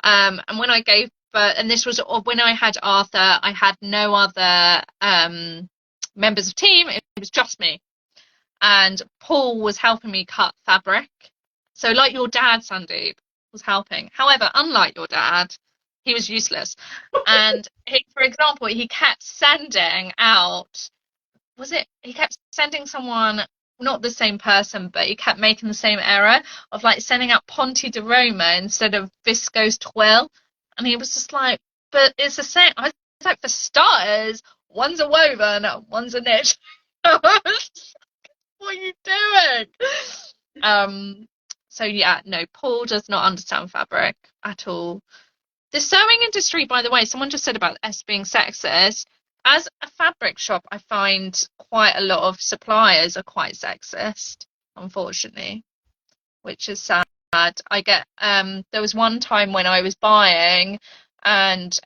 And when I gave birth, and this was when I had Arthur, I had no other members of team. It was just me, and Paul was helping me cut fabric. So like your dad, Sandeep, was helping. However, unlike your dad, he was useless. And for example, he kept sending out. He kept sending someone, not the same person, but he kept making the same error of like sending out Ponte de Roma instead of Visco's Twill. And he was just like, but it's the same. I was like, for starters, one's a woven, one's a knit. What are you doing? So yeah, no, Paul does not understand fabric at all. The sewing industry, by the way, someone just said about S being sexist. As a fabric shop, I find quite a lot of suppliers are quite sexist, unfortunately, which is sad. I get there was one time when I was buying, and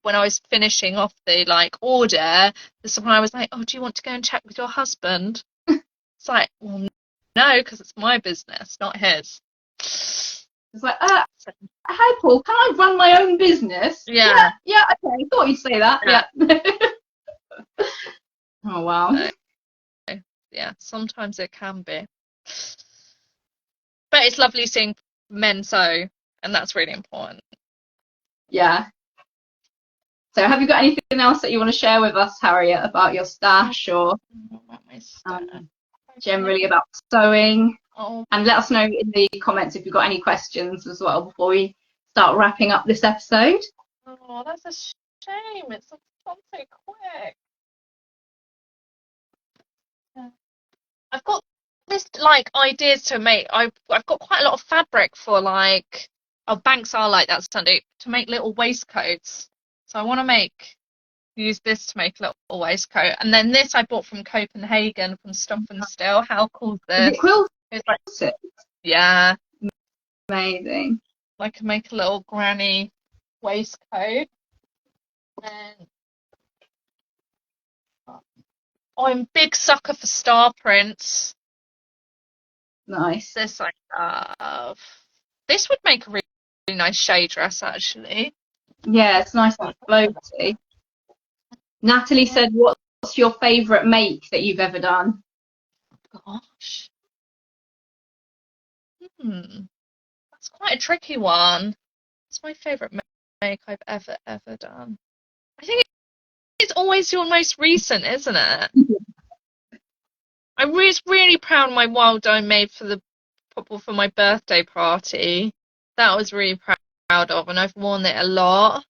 when I was finishing off the like order, the supplier was like, "Oh, do you want to go and check with your husband?" It's like, well, no, because it's my business, not his. It's like, hi Paul, can I run my own business? Yeah, okay, I thought you'd say that. Yeah. Oh wow. Yeah, sometimes it can be. But it's lovely seeing men sew, and that's really important. Yeah. So have you got anything else that you want to share with us, Harriet, about your stash or generally about sewing? And let us know in the comments if you've got any questions as well before we start wrapping up this episode. Oh, that's a shame. It's gone so quick. I've got this like ideas to make. I've got quite a lot of fabric for like. Oh, banks are like that, Sunday, to make little waistcoats. So I want to use this to make a little waistcoat. And then this I bought from Copenhagen from Stuff and Still. How cool is this? Is it quilted? It's like, yeah. Amazing. I can make a little granny waistcoat. And I'm a big sucker for star prints. Nice. This I love. This would make a really nice shade dress, actually. Yeah, it's nice and floaty. Natalie said, what's your favourite make that you've ever done? Gosh. That's quite a tricky one. It's my favourite make I've ever done. I think it's always your most recent, isn't it? I was really proud of my wild I made for my birthday party. That I was really proud of, and I've worn it a lot,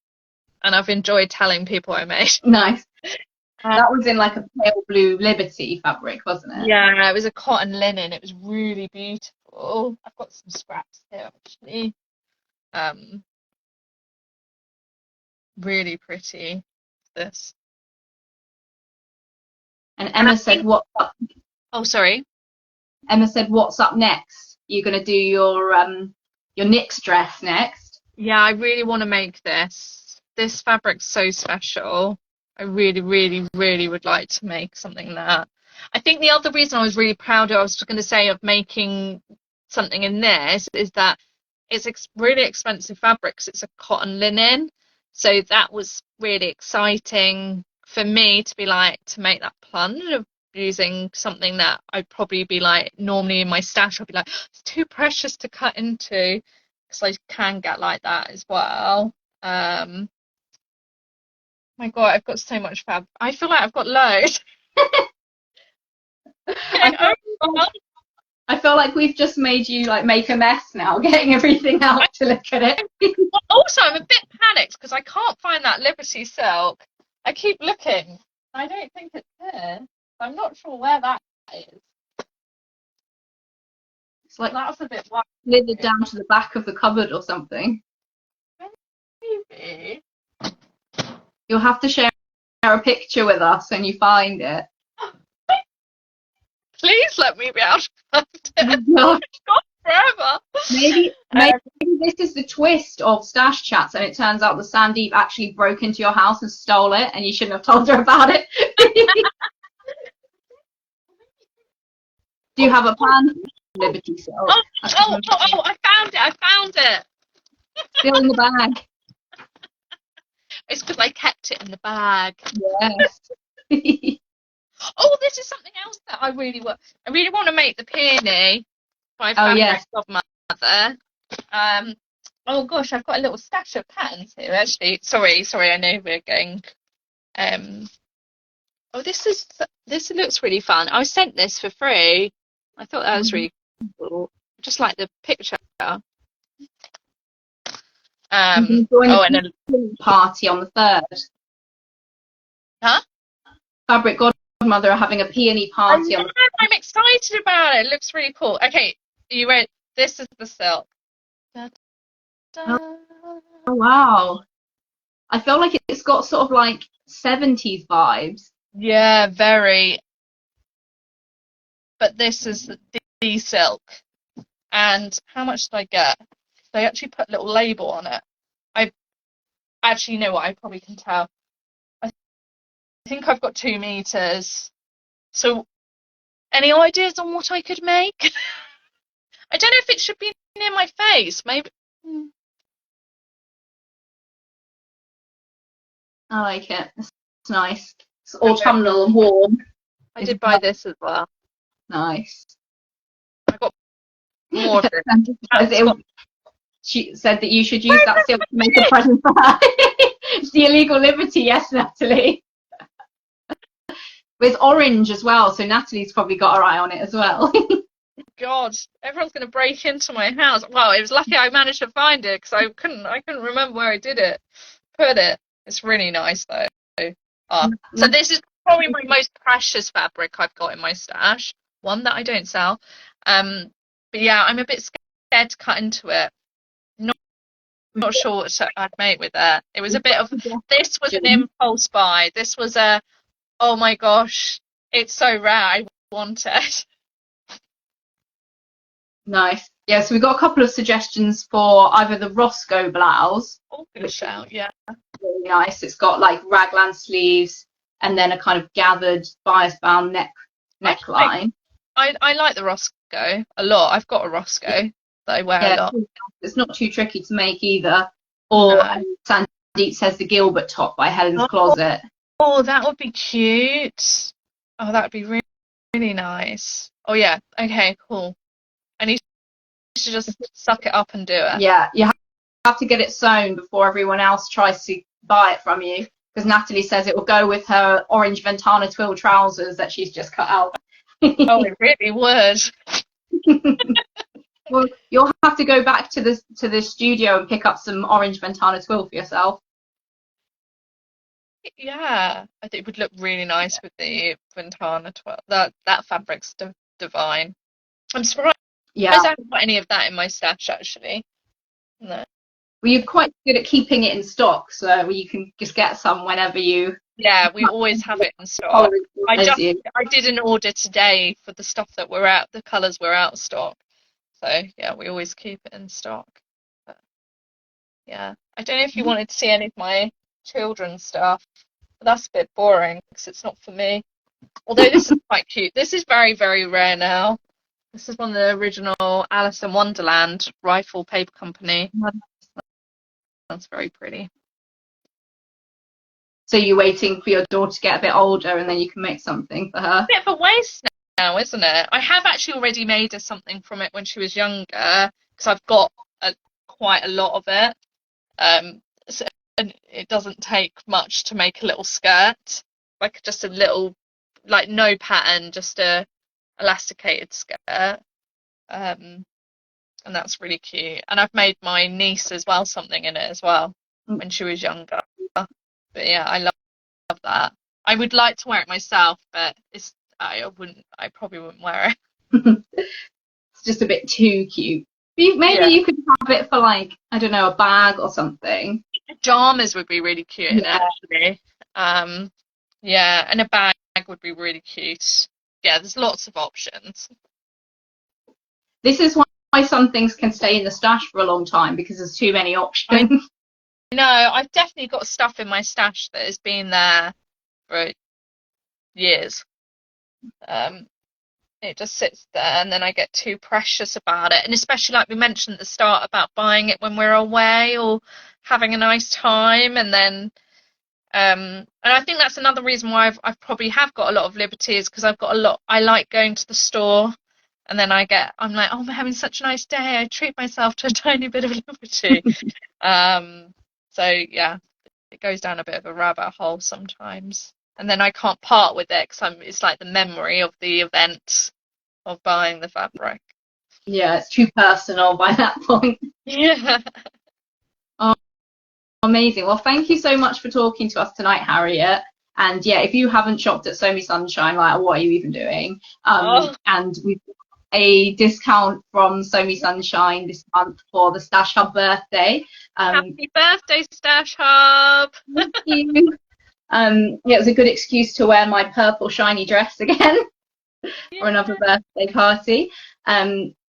and I've enjoyed telling people I made. Nice. That was in like a pale blue Liberty fabric, wasn't it? Yeah, it was a cotton linen. It was really beautiful. I've got some scraps here actually. Really pretty. This. And Emma said, "What's up?" Oh, sorry. Emma said, "What's up next? You're gonna do your Nyx dress next." Yeah, I really want to make this. This fabric's so special. I really, really, really would like to make something that. I think the other reason I was really proud of, I was going to say, of making something in this is that it's really expensive fabric 'cause it's a cotton linen. So that was really exciting for me to be like, to make that plunge of using something that I'd probably be like, normally in my stash, I'd be like, it's too precious to cut into, because I can get like that as well. My God, I've got so much fab. I feel like I've got loads. I feel like we've just made you like make a mess now, getting everything out to look at it. Also, I'm a bit panicked because I can't find that Liberty silk. I keep looking. I don't think it's here. I'm not sure where that is. It's like That's a bit wild. slithered down to the back of the cupboard or something. Maybe. You'll have to share a picture with us when you find it. Please let me be able to find it. No. It's gone forever. Maybe this is the twist of Stash Chats, and it turns out that Sandeep actually broke into your house and stole it, and you shouldn't have told her about it. Do you have a plan for Liberty Silk? Oh, I found it. Still in the bag. It's because I kept it in the bag. Yes. Oh, this is something else that I really want. I really want to make the peony by Fabric Godmother. Oh gosh, I've got a little stash of patterns here actually. Sorry, I know we're going. Oh, this looks really fun. I was sent this for free. I thought that was really cool. Just like the picture. And a party on the 3rd. Huh? Fabric Godmother are having a peony party on the 3rd. I'm excited about it. It looks really cool. Okay, you ready? This is the silk. Da, da. Oh wow. I feel like it's got sort of like 70s vibes. Yeah, very. But this is the silk. And how much did I get? They actually put a little label on it. I actually, you know what, I probably can tell. I think I've got 2 meters. So, any ideas on what I could make? I don't know if it should be near my face. Maybe. I like it. It's nice. It's autumnal and warm. I did buy this as well. Nice. I got more of it. She said that you should use that silk to make a present for her. the illegal liberty, yes, Natalie. With orange as well, so Natalie's probably got her eye on it as well. God, everyone's going to break into my house. Well, it was lucky I managed to find it because I couldn't remember where I put it. It's really nice though. So this is probably my most precious fabric I've got in my stash. One that I don't sell. But yeah, I'm a bit scared to cut into it. Not sure what I'd make with it. It was a bit of, this was an impulse buy. This was a, oh my gosh, it's so rare. I want it. Nice. Yeah, so we've got a couple of suggestions for either the Roscoe blouse. Oh, good shout, yeah. Really nice. It's got like raglan sleeves and then a kind of gathered bias bound neckline. I like the Roscoe a lot. I've got a Roscoe that I wear a lot. It's not too tricky to make either. Or Sandeep says the Gilbert top by Helen's Closet. Oh, that would be cute. Oh, that would be really, really nice. Oh yeah. Okay, cool. I need to just suck it up and do it. Yeah, you have to get it sewn before everyone else tries to buy it from you, because Natalie says it will go with her orange Ventana twill trousers that she's just cut out. Oh, it really would. Well, you'll have to go back to the studio and pick up some orange Ventana twill for yourself. Yeah, I think it would look really nice with the Ventana twill. That fabric's divine. I'm surprised. Yeah. I don't put any of that in my stash actually. No. Well, you're quite good at keeping it in stock, so you can just get some whenever you. Yeah, we always have it in stock. I did an order today for the stuff that the colours were out of stock. So yeah, we always keep it in stock. But, yeah, I don't know if you wanted to see any of my children's stuff, but that's a bit boring because it's not for me. Although this is quite cute. This is very, very rare now. This is one of the original Alice in Wonderland rifle paper company. That's very pretty. So you're waiting for your daughter to get a bit older and then you can make something for her? A bit of a waste now, isn't it? I have actually already made her something from it when she was younger because I've got quite a lot of it. So, and it doesn't take much to make a little skirt, like just a little, like no pattern, just a elasticated skirt, and that's really cute. And I've made my niece as well something in it as well when she was younger. But yeah, I love that. I would like to wear it myself, but I probably wouldn't wear it. It's just a bit too cute. Maybe you could have it for like, I don't know, a bag or something. Pajamas would be really cute in it, actually. Yeah, and a bag would be really cute. Yeah, there's lots of options. This is why some things can stay in the stash for a long time, because there's too many options. No, I've definitely got stuff in my stash that has been there for years. It just sits there and then I get too precious about it. And especially like we mentioned at the start about buying it when we're away or having a nice time, and then and I think that's another reason why I've probably have got a lot of liberties, because I've got a lot. I like going to the store, and then I'm like, oh, I'm having such a nice day. I treat myself to a tiny bit of liberty. So yeah, it goes down a bit of a rabbit hole sometimes, and then I can't part with it because it's like the memory of the event of buying the fabric. Yeah, it's too personal by that point. Yeah. Amazing. Well, thank you so much for talking to us tonight, Harriet. And yeah, if you haven't shopped at Sew Me Sunshine, like, what are you even doing? And we've got a discount from Sew Me Sunshine this month for the Stash Hub birthday. Happy birthday, Stash Hub! Thank you. Yeah, it was a good excuse to wear my purple shiny dress again for another birthday party.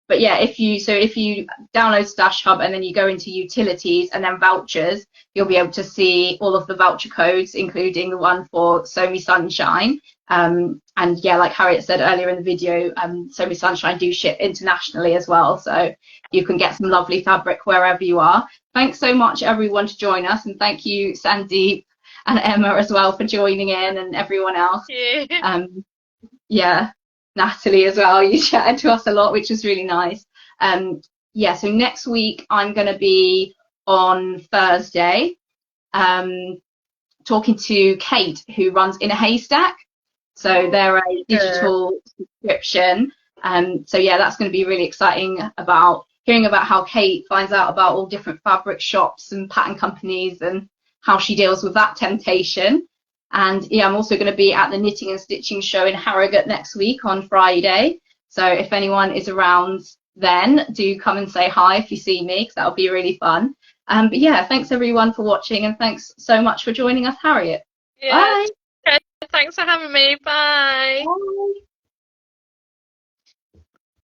But yeah, if you download Stash Hub and then you go into utilities and then vouchers, you'll be able to see all of the voucher codes, including the one for Sew Me Sunshine. And yeah, like Harriet said earlier in the video, Sew Me Sunshine do ship internationally as well, so you can get some lovely fabric wherever you are. Thanks so much everyone to join us, and thank you Sandeep and Emma as well for joining in, and everyone else. Yeah. Natalie as well, you chatted to us a lot, which was really nice. Yeah, so next week I'm going to be on Thursday, talking to Kate, who runs In a Haystack. So they're a digital subscription. So yeah, that's going to be really exciting, about hearing about how Kate finds out about all different fabric shops and pattern companies and how she deals with that temptation. And yeah, I'm also going to be at the Knitting and Stitching show in Harrogate next week on Friday. So if anyone is around then, do come and say hi if you see me, because that'll be really fun. But yeah, thanks everyone for watching, and thanks so much for joining us, Harriet. Yeah. Bye. Thanks for having me. Bye. Bye.